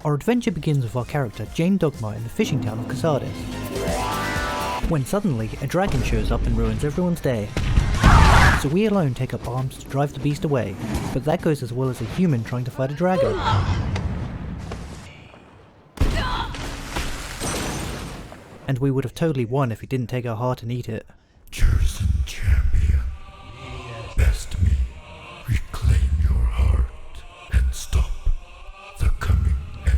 Our adventure begins with our character Jane Dogma in the fishing town of Casadis, when suddenly a dragon shows up and ruins everyone's day. So we alone take up arms to drive the beast away, but that goes as well as a human trying to fight a dragon. And we would have totally won if he didn't take our heart and eat it. Chosen champion, best me, reclaim your heart and stop the coming end.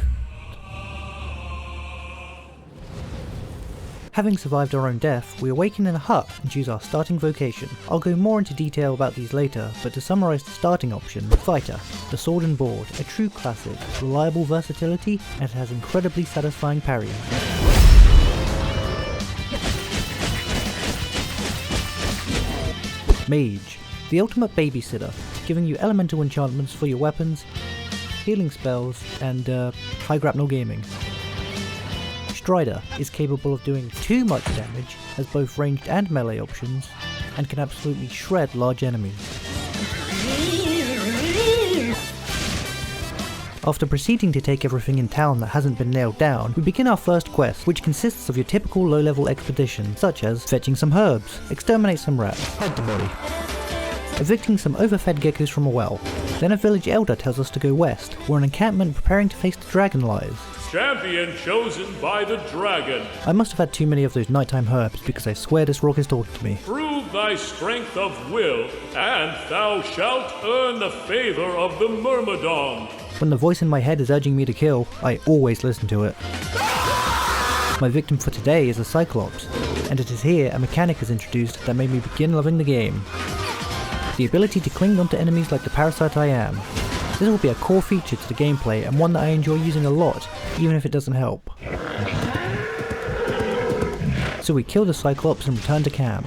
Having survived our own death, we awaken in a hut and choose our starting vocation. I'll go more into detail about these later, but to summarise the starting option, Fighter, the sword and board, a true classic, reliable versatility, and it has incredibly satisfying parrying. Mage, the ultimate babysitter, giving you elemental enchantments for your weapons, healing spells, and high grapnel gaming. Strider is capable of doing too much damage, has both ranged and melee options, and can absolutely shred large enemies. After proceeding to take everything in town that hasn't been nailed down, we begin our first quest, which consists of your typical low-level expedition, such as fetching some herbs, exterminate some rats, head the body, evicting some overfed geckos from a well. Then a village elder tells us to go west, where an encampment preparing to face the dragon lies. Champion chosen by the dragon. I must have had too many of those nighttime herbs because I swear this rock is talking to me. Prove thy strength of will, and thou shalt earn the favor of the Myrmidon. When the voice in my head is urging me to kill, I always listen to it. My victim for today is a Cyclops, and it is here a mechanic is introduced that made me begin loving the game. The ability to cling onto enemies like the parasite I am. This will be a core feature to the gameplay and one that I enjoy using a lot, even if it doesn't help. So we kill the Cyclops and return to camp.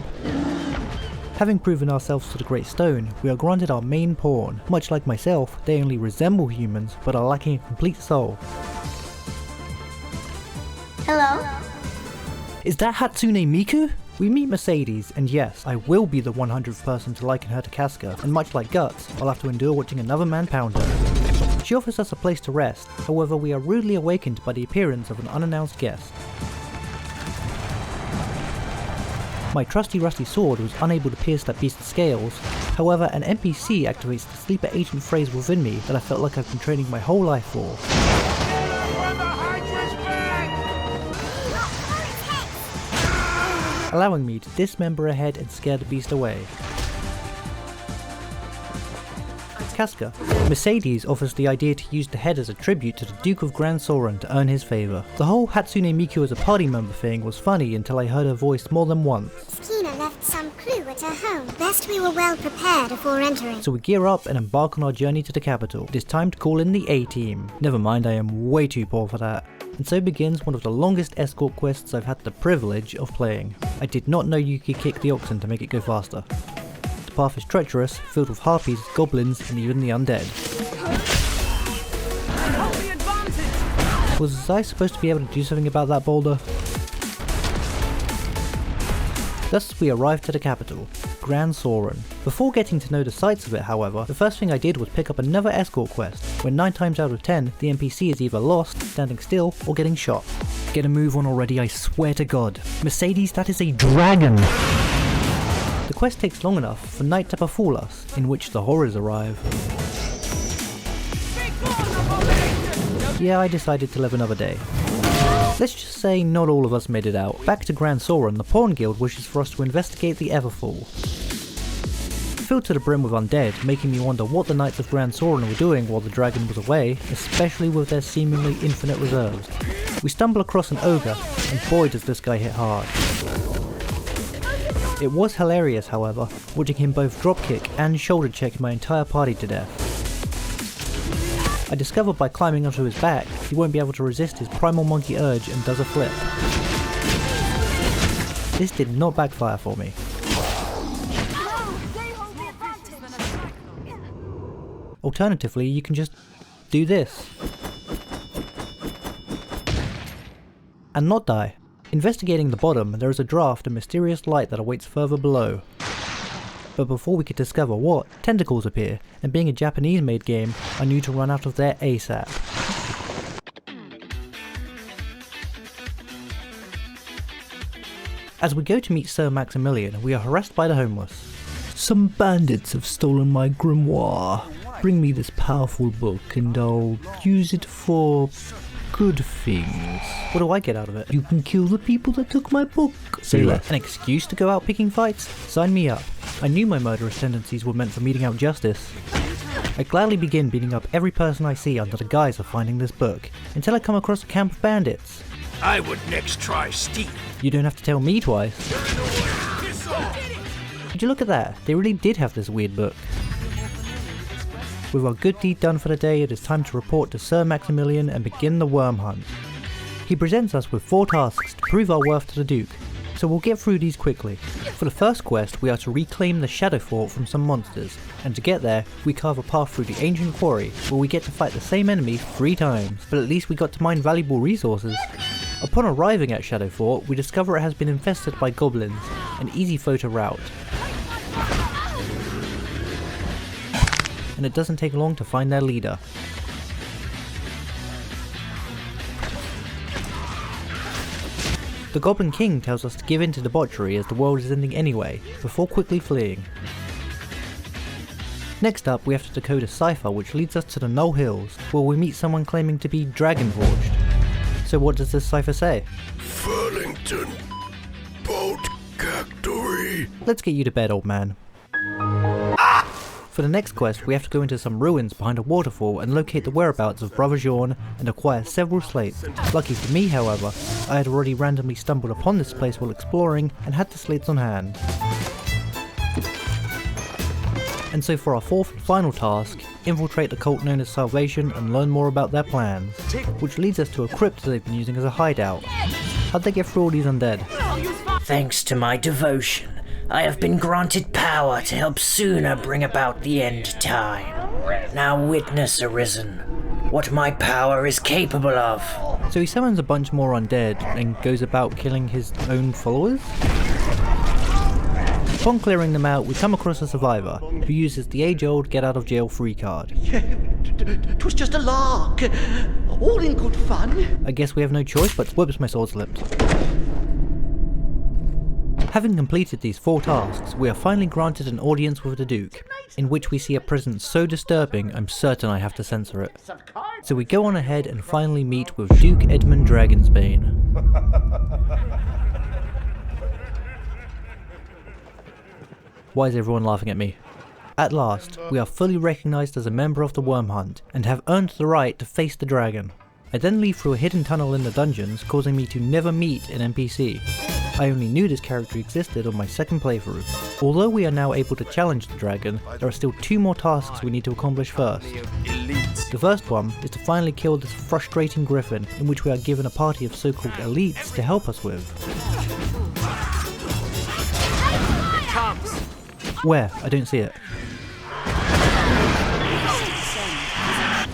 Having proven ourselves to the Great Stone, we are granted our main pawn. Much like myself, they only resemble humans, but are lacking a complete soul. Hello? Is that Hatsune Miku? We meet Mercedes, and yes, I will be the 100th person to liken her to Casca, and much like Guts, I'll have to endure watching another man pound her. She offers us a place to rest, however we are rudely awakened by the appearance of an unannounced guest. My trusty rusty sword was unable to pierce that beast's scales, however an NPC activates the sleeper agent phrase within me that I felt like I've been training my whole life for. Allowing me to dismember a head and scare the beast away. Casca. Mercedes offers the idea to use the head as a tribute to the Duke of Grand Soren to earn his favour. The whole Hatsune Miku as a party member thing was funny until I heard her voice more than once. Skina left some clue at her home. Best we were well prepared before entering. So we gear up and embark on our journey to the capital. It is time to call in the A-team. Never mind, I am way too poor for that. And so begins one of the longest escort quests I've had the privilege of playing. I did not know you could kick the oxen to make it go faster. The path is treacherous, filled with harpies, goblins, and even the undead. Was I supposed to be able to do something about that boulder? Thus we arrived to the capital, Grand Soren. Before getting to know the sights of it, however, the first thing I did was pick up another escort quest, where 9 times out of 10 the NPC is either lost, standing still, or getting shot. Get a move on already, I swear to God. Mercedes, that is a dragon! The quest takes long enough for night to befall us, in which the horrors arrive. Yeah, I decided to live another day. Let's just say not all of us made it out. Back to Grand Soren, the Pawn Guild wishes for us to investigate the Everfall. Filled to the brim with undead, making me wonder what the Knights of Grand Soren were doing while the dragon was away, especially with their seemingly infinite reserves. We stumble across an ogre, and boy does this guy hit hard. It was hilarious, however, watching him both dropkick and shoulder check my entire party to death. I discovered by climbing onto his back, he won't be able to resist his primal monkey urge and does a flip. This did not backfire for me. Alternatively, you can just do this. And not die. Investigating the bottom, there is a draft and mysterious light that awaits further below. But before we could discover what, tentacles appear, and being a Japanese-made game, I knew to run out of there ASAP. As we go to meet Sir Maximilian, we are harassed by the homeless. Some bandits have stolen my grimoire. Bring me this powerful book and I'll use it for good things. What do I get out of it? You can kill the people that took my book. Say less. An excuse to go out picking fights? Sign me up. I knew my murderous tendencies were meant for meting out justice. I gladly begin beating up every person I see under the guise of finding this book, until I come across a camp of bandits. I would next try Steve. You don't have to tell me twice. Would you look at that? They really did have this weird book. With our good deed done for the day, it is time to report to Sir Maximilian and begin the worm hunt. He presents us with 4 tasks to prove our worth to the Duke, so we'll get through these quickly. For the first quest, we are to reclaim the Shadow Fort from some monsters, and to get there, we carve a path through the ancient quarry, where we get to fight the same enemy 3 times, but at least we got to mine valuable resources. Upon arriving at Shadow Fort, we discover it has been infested by goblins, an easy foe to rout. And it doesn't take long to find their leader. The Goblin King tells us to give in to debauchery as the world is ending anyway, before quickly fleeing. Next up, we have to decode a cipher which leads us to the Knoll Hills, where we meet someone claiming to be Dragon Forged. So what does this cipher say? Furlington Boat Factory. Let's get you to bed, old man. For the next quest, we have to go into some ruins behind a waterfall and locate the whereabouts of Brother Jean and acquire several slates. Lucky for me, however, I had already randomly stumbled upon this place while exploring and had the slates on hand. And so for our 4th and final task, infiltrate the cult known as Salvation and learn more about their plans, which leads us to a crypt they've been using as a hideout. How'd they get through all these undead? Thanks to my devotion, I have been granted power to help sooner bring about the end time. Now witness, Arisen, what my power is capable of. So he summons a bunch more undead and goes about killing his own followers? Upon clearing them out, we come across a survivor, who uses the age-old get-out-of-jail-free card. Twas just a lark, all in good fun. I guess we have no choice but to whoops, my sword slipped. Having completed these 4 tasks, we are finally granted an audience with the Duke, in which we see a presence so disturbing I'm certain I have to censor it. So we go on ahead and finally meet with Duke Edmund Dragonsbane. Why is everyone laughing at me? At last, we are fully recognised as a member of the Worm Hunt, and have earned the right to face the dragon. I then leave through a hidden tunnel in the dungeons, causing me to never meet an NPC. I only knew this character existed on my 2nd playthrough. Although we are now able to challenge the dragon, there are still 2 more tasks we need to accomplish first. The first one is to finally kill this frustrating griffin, in which we are given a party of so-called elites to help us with. Where? I don't see it.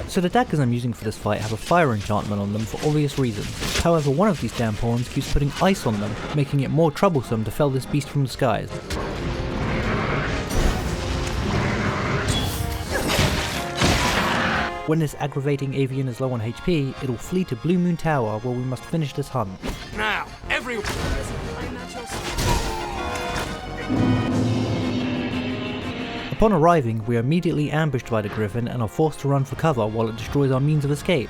So the daggers I'm using for this fight have a fire enchantment on them for obvious reasons. However, one of these damn pawns keeps putting ice on them, making it more troublesome to fell this beast from the skies. When this aggravating avian is low on HP, it'll flee to Blue Moon Tower where we must finish this hunt. Now, everyone. Upon arriving, we are immediately ambushed by the griffin and are forced to run for cover while it destroys our means of escape.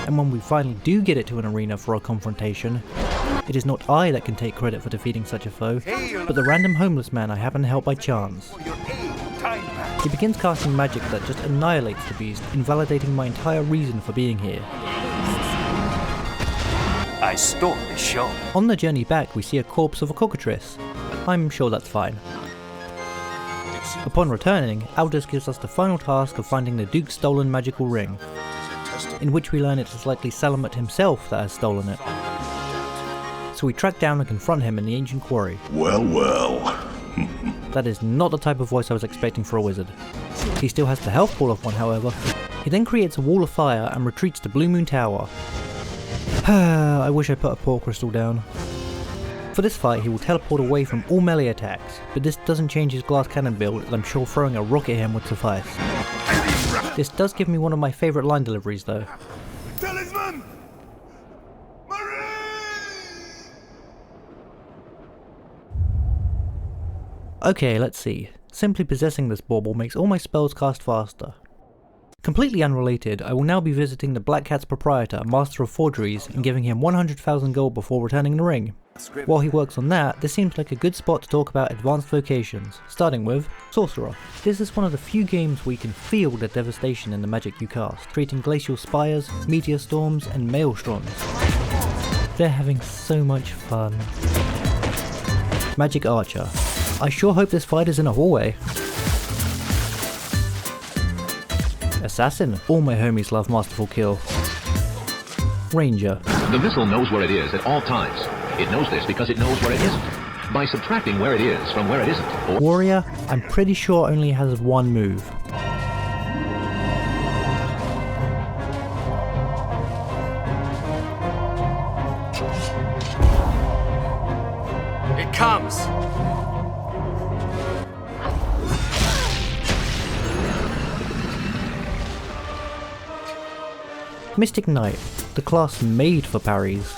And when we finally do get it to an arena for our confrontation, it is not I that can take credit for defeating such a foe, but the random homeless man I happen to help by chance. He begins casting magic that just annihilates the beast, invalidating my entire reason for being here. I stole the show. On the journey back, we see a corpse of a cockatrice. I'm sure that's fine. Upon returning, Aldous gives us the final task of finding the Duke's stolen magical ring, in which we learn it is likely Salamat himself that has stolen it. So we track down and confront him in the ancient quarry. Well, well. That is not the type of voice I was expecting for a wizard. He still has the health ball of one, however. He then creates a wall of fire and retreats to Blue Moon Tower. I wish I put a paw crystal down. For this fight, he will teleport away from all melee attacks, but this doesn't change his glass cannon build, and I'm sure throwing a rock at him would suffice. This does give me one of my favourite line deliveries though. Talisman! Okay, let's see. Simply possessing this bauble makes all my spells cast faster. Completely unrelated, I will now be visiting the Black Cat's proprietor, Master of Forgeries, and giving him 100,000 gold before returning the ring. While he works on that, this seems like a good spot to talk about advanced vocations, starting with Sorcerer. This is one of the few games where you can feel the devastation in the magic you cast, creating glacial spires, meteor storms, and maelstroms. They're having so much fun. Magic Archer. I sure hope this fight is in a hallway. Assassin. All my homies love Masterful Kill. Ranger. The missile knows where it is at all times. It knows this because it knows where it isn't. By subtracting where it is from where it isn't. Warrior. I'm pretty sure only has one move. It comes! Mystic Knight, the class made for parries.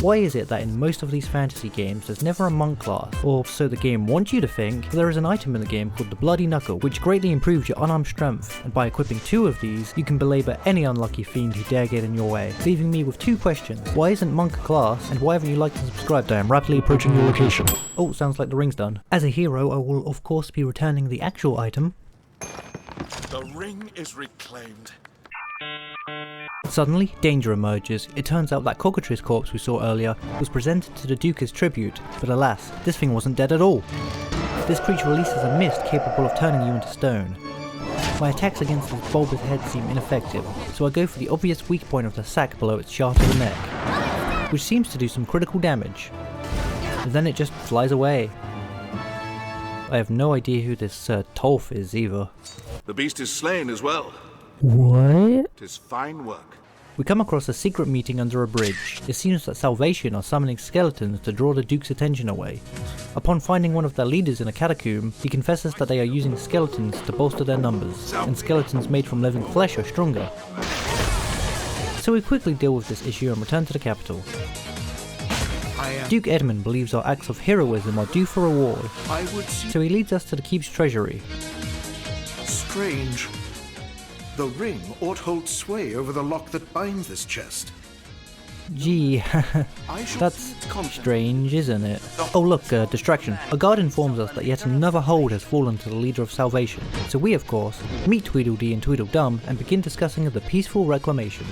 Why is it that in most of these fantasy games there's never a monk class, or so the game wants you to think? There is an item in the game called the Bloody Knuckle, which greatly improves your unarmed strength, and by equipping 2 of these, you can belabor any unlucky fiend who dare get in your way, leaving me with 2 questions. Why isn't monk a class, and why haven't you liked and subscribed? I am rapidly approaching your location. Oh, sounds like the ring's done. As a hero, I will of course be returning the actual item. The ring is reclaimed. Suddenly, danger emerges. It turns out that cockatrice corpse we saw earlier was presented to the Duke as tribute, but alas, this thing wasn't dead at all. This creature releases a mist capable of turning you into stone. My attacks against its bulbous head seem ineffective, so I go for the obvious weak point of the sack below its shaft of the neck, which seems to do some critical damage. And then it just flies away. I have no idea who this Sir Tolf is either. The beast is slain as well. What? 'Tis fine work. We come across a secret meeting under a bridge. It seems that Salvation are summoning skeletons to draw the Duke's attention away. Upon finding one of their leaders in a catacomb, he confesses that they are using skeletons to bolster their numbers, and skeletons made from living flesh are stronger. So we quickly deal with this issue and return to the capital. Duke Edmund believes our acts of heroism are due for reward, so he leads us to the keep's treasury. Strange. The ring ought hold sway over the lock that binds this chest. Gee, that's strange, isn't it? Oh look, distraction. A guard informs us that yet another hold has fallen to the leader of Salvation, so we of course meet Tweedledee and Tweedledum and begin discussing the peaceful reclamation.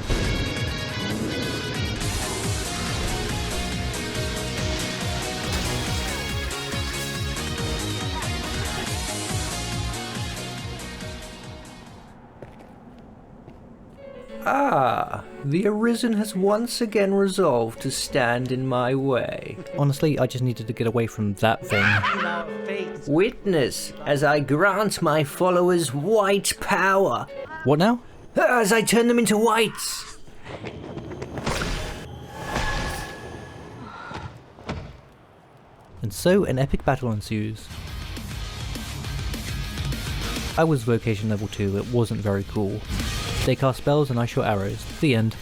Ah, the Arisen has once again resolved to stand in my way. Honestly, I just needed to get away from that thing. Witness as I grant my followers white power. What now? As I turn them into whites. And so an epic battle ensues. I was vocation level 2, it wasn't very cool. They cast spells and I shot arrows. The end.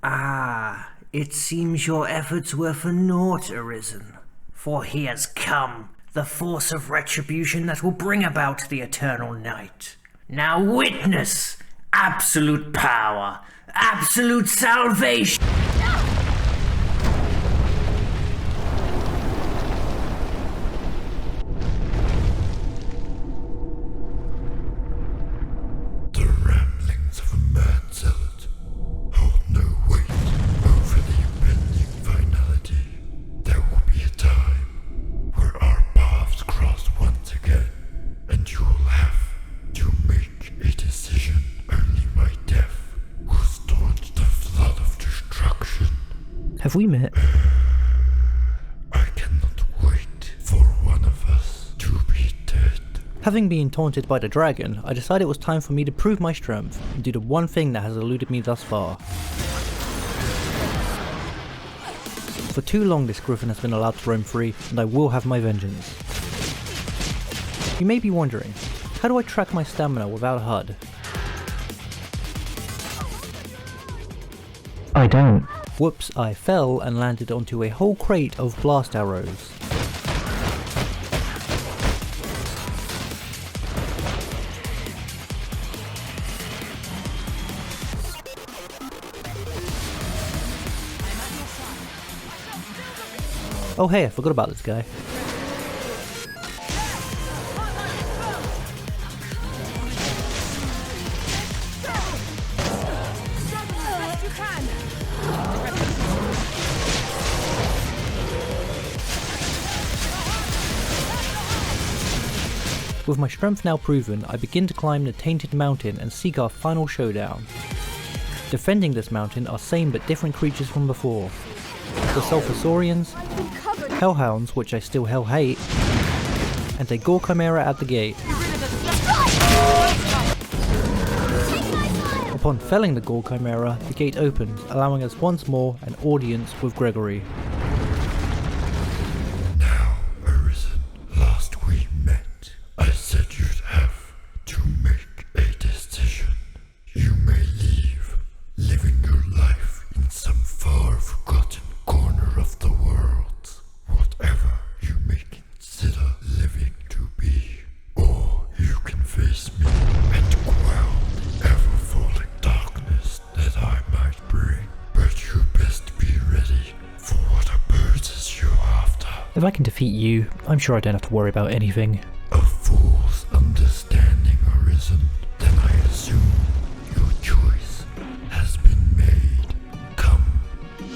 Ah, it seems your efforts were for naught, Arisen. For he has come, the force of retribution that will bring about the eternal night. Now witness absolute power, absolute salvation. The ramblings of a mad zealot hold no weight over the impending finality. There will be a time where our paths cross once again, and you will have to make a decision. Only my death will staunch the flood of destruction. Have we met? I cannot wait for one of us to be dead. Having been taunted by the dragon, I decided it was time for me to prove my strength and do the one thing that has eluded me thus far. For too long this griffin has been allowed to roam free, and I will have my vengeance. You may be wondering, How do I track my stamina without a HUD? I don't. Whoops, I fell and landed onto a whole crate of blast arrows. Oh hey, I forgot about this guy. With my strength now proven, I begin to climb the Tainted Mountain and seek our final showdown. Defending this mountain are same but different creatures from before. The Sulfusaurians, Hellhounds, which I still hell hate, and a Gore Chimera at the gate. Upon felling the Gore Chimera, the gate opens, allowing us once more an audience with Gregory. Now, Arisen, last we met, I said you'd have to make a decision. You may leave, living your life in some far forgotten corner of the world, whatever you may consider living to be, or you can face me and quell the ever-falling darkness that I might bring. But you best be ready for what opposes you after. If I can defeat you, I'm sure I don't have to worry about anything. A fool's understanding, Arisen. Then I assume your choice has been made. Come,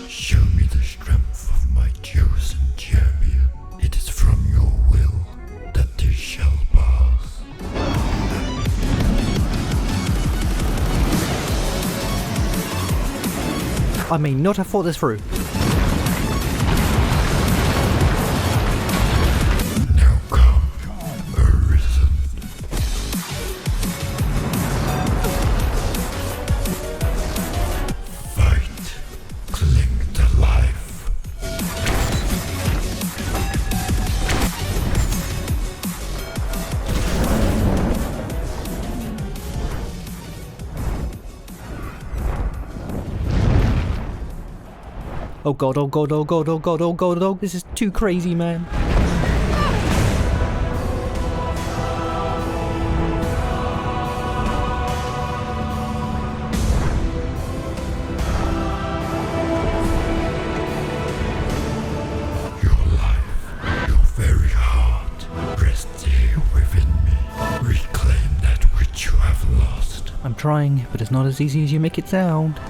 show me the strength of my chosen champion. It is from your will that they shall pass. I may not have thought this through. Now come, Arisen. Fight, cling to life. Oh god, oh god, oh god, oh god, oh god, oh, this is too crazy, man. Your life, your very heart, rests here within me. Reclaim that which you have lost. I'm trying, but it's not as easy as you make it sound.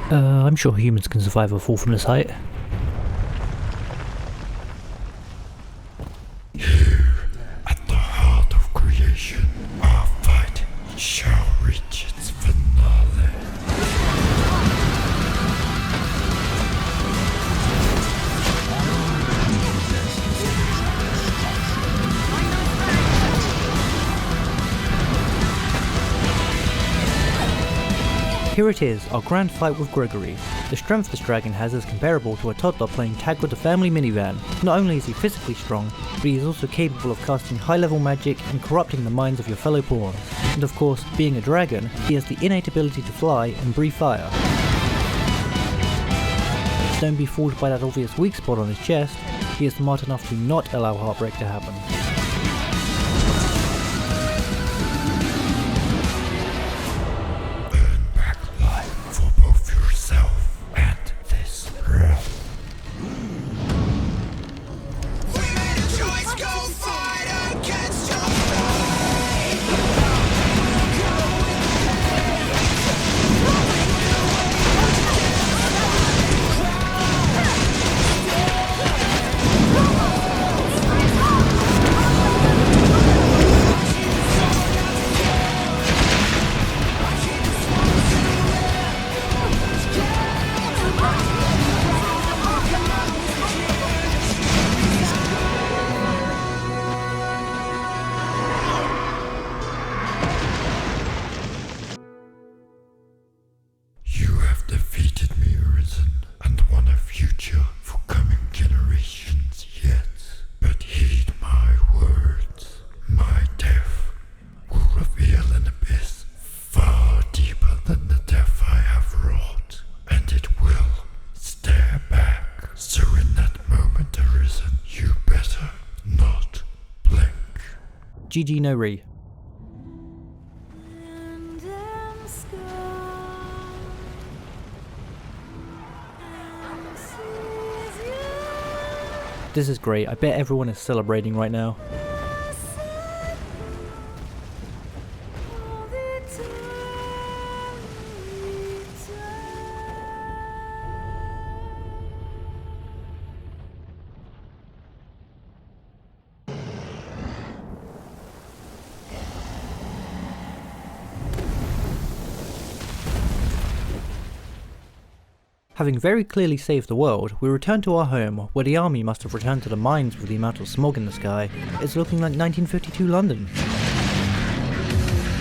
I'm sure humans can survive a fall from this height. Here, at the heart of creation, our fight shall reach its finale. Here it is, our grand fight with Gregory. The strength this dragon has is comparable to a toddler playing tag with the family minivan. Not only is he physically strong, but he is also capable of casting high-level magic and corrupting the minds of your fellow pawns. And of course, being a dragon, he has the innate ability to fly and breathe fire. Don't be fooled by that obvious weak spot on his chest, he is smart enough to not allow Heartbreak to happen. For both yourself and this realm. We made a choice, go fight against your GG no re. This is great, I bet everyone is celebrating right now. Having very clearly saved the world, we return to our home, where the army must have returned to the mines with the amount of smog in the sky. It's looking like 1952 London.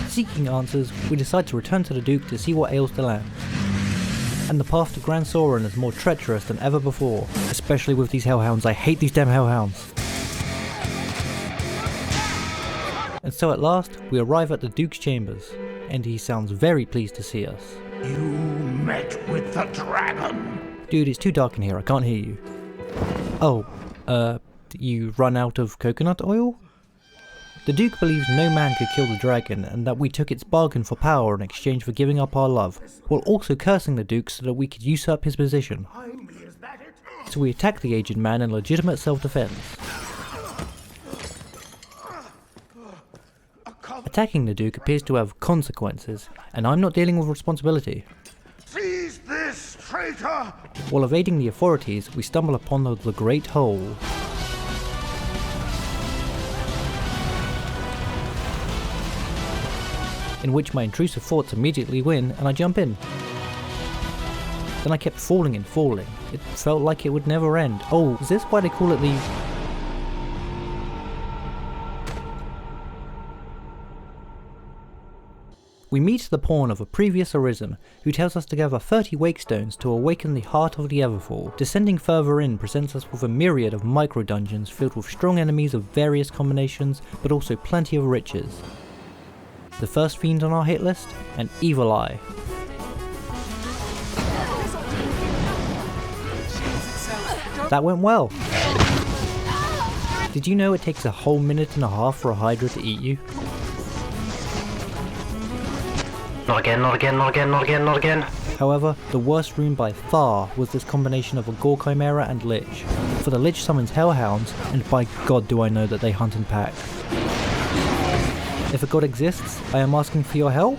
Seeking answers, we decide to return to the Duke to see what ails the land. And the path to Grand Soren is more treacherous than ever before, especially with these hellhounds. I hate these damn hellhounds. And so at last, we arrive at the Duke's chambers, and he sounds very pleased to see us. You met with the dragon. Dude, it's too dark in here, I can't hear you. Oh, you run out of coconut oil? The Duke believes no man could kill the dragon, and that we took its bargain for power in exchange for giving up our love, while also cursing the Duke so that we could usurp his position. So we attack the aged man in legitimate self-defense. Attacking the Duke appears to have consequences, and I'm not dealing with responsibility. Seize this, traitor! While evading the authorities, we stumble upon the Great Hole. In which my intrusive thoughts immediately win, and I jump in. Then I kept falling and falling. It felt like it would never end. Oh, is this why they call it the... We meet the pawn of a previous Arisen, who tells us to gather 30 wake stones to awaken the heart of the Everfall. Descending further in presents us with a myriad of micro-dungeons filled with strong enemies of various combinations, but also plenty of riches. The first fiend on our hit list? An Evil Eye. That went well! Did you know it takes a whole minute and a half for a Hydra to eat you? Not again, not again, not again, not again, not again. However, the worst rune by far was this combination of a Gore Chimera and Lich. For the Lich summons Hellhounds, and by God do I know that they hunt in packs. If a god exists, I am asking for your help?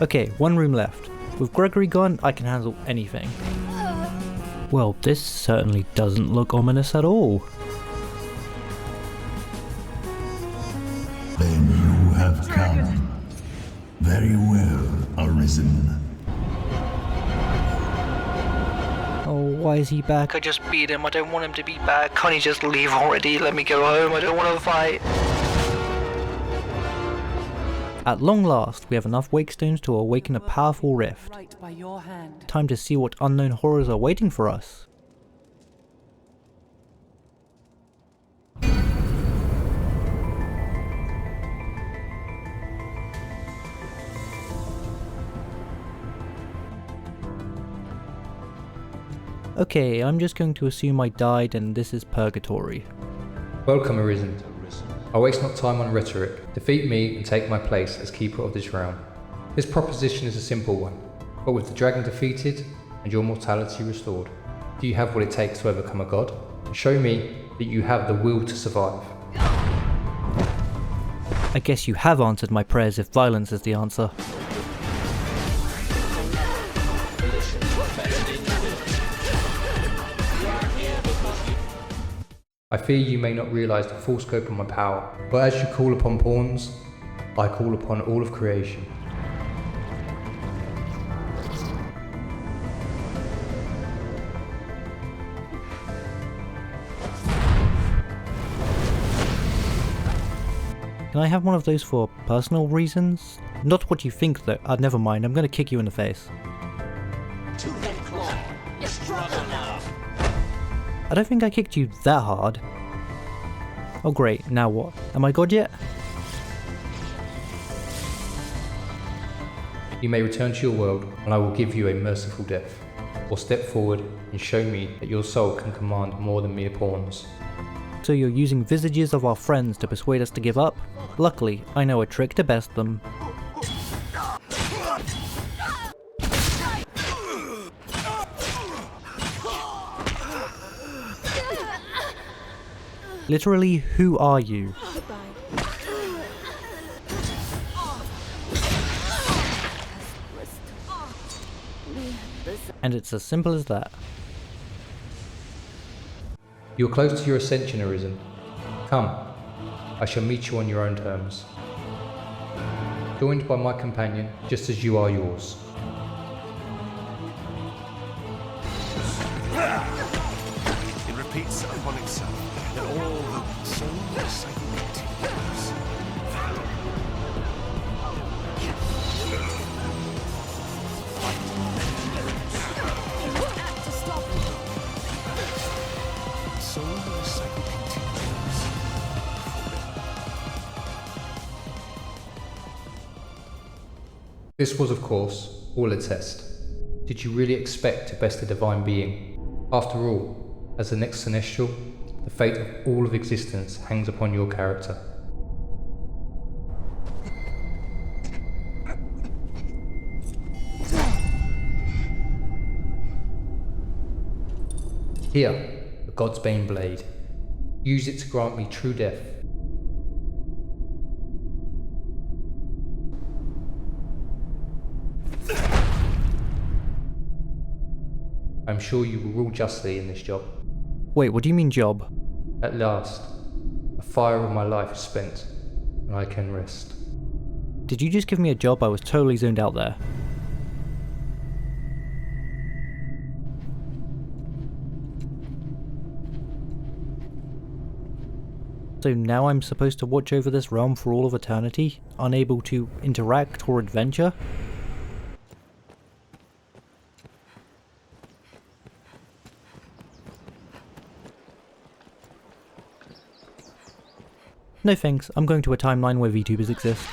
Okay, one room left. With Gregory gone, I can handle anything. Well, this certainly doesn't look ominous at all. Then you have come. Very well, Arisen. Oh, why is he back? I just beat him. I don't want him to be back. Can't he just leave already? Let me go home. I don't want to fight. At long last, we have enough wake stones to awaken a powerful rift. Time to see what unknown horrors are waiting for us. Okay, I'm just going to assume I died and this is purgatory. Welcome, Arisen. I waste not time on rhetoric. Defeat me and take my place as keeper of this realm. This proposition is a simple one, but with the dragon defeated and your mortality restored, do you have what it takes to overcome a god? Show me that you have the will to survive. I guess you have answered my prayers if violence is the answer. I fear you may not realise the full scope of my power, but as you call upon pawns, I call upon all of creation. Can I have one of those for personal reasons? Not what you think though. Never mind, I'm gonna kick you in the face. I don't think I kicked you that hard. Oh great, now what? Am I God yet? You may return to your world, and I will give you a merciful death. Or step forward and show me that your soul can command more than mere pawns. So you're using visages of our friends to persuade us to give up? Luckily, I know a trick to best them. Literally, who are you? And it's as simple as that. You are close to your ascension, Arisen. Come, I shall meet you on your own terms. Joined by my companion, just as you are yours. It repeats upon itself, and all the soul cycle continues. Soul cycle continues. This was, of course, all a test. Did you really expect to best a divine being? After all, as the next Celestial, the fate of all of existence hangs upon your character. Here, the God's Bane blade. Use it to grant me true death. I'm sure you will rule justly in this job. Wait, what do you mean job? At last, the fire of my life is spent, and I can rest. Did you just give me a job? I was totally zoned out there. So now I'm supposed to watch over this realm for all of eternity, unable to interact or adventure? No thanks, I'm going to a timeline where VTubers exist.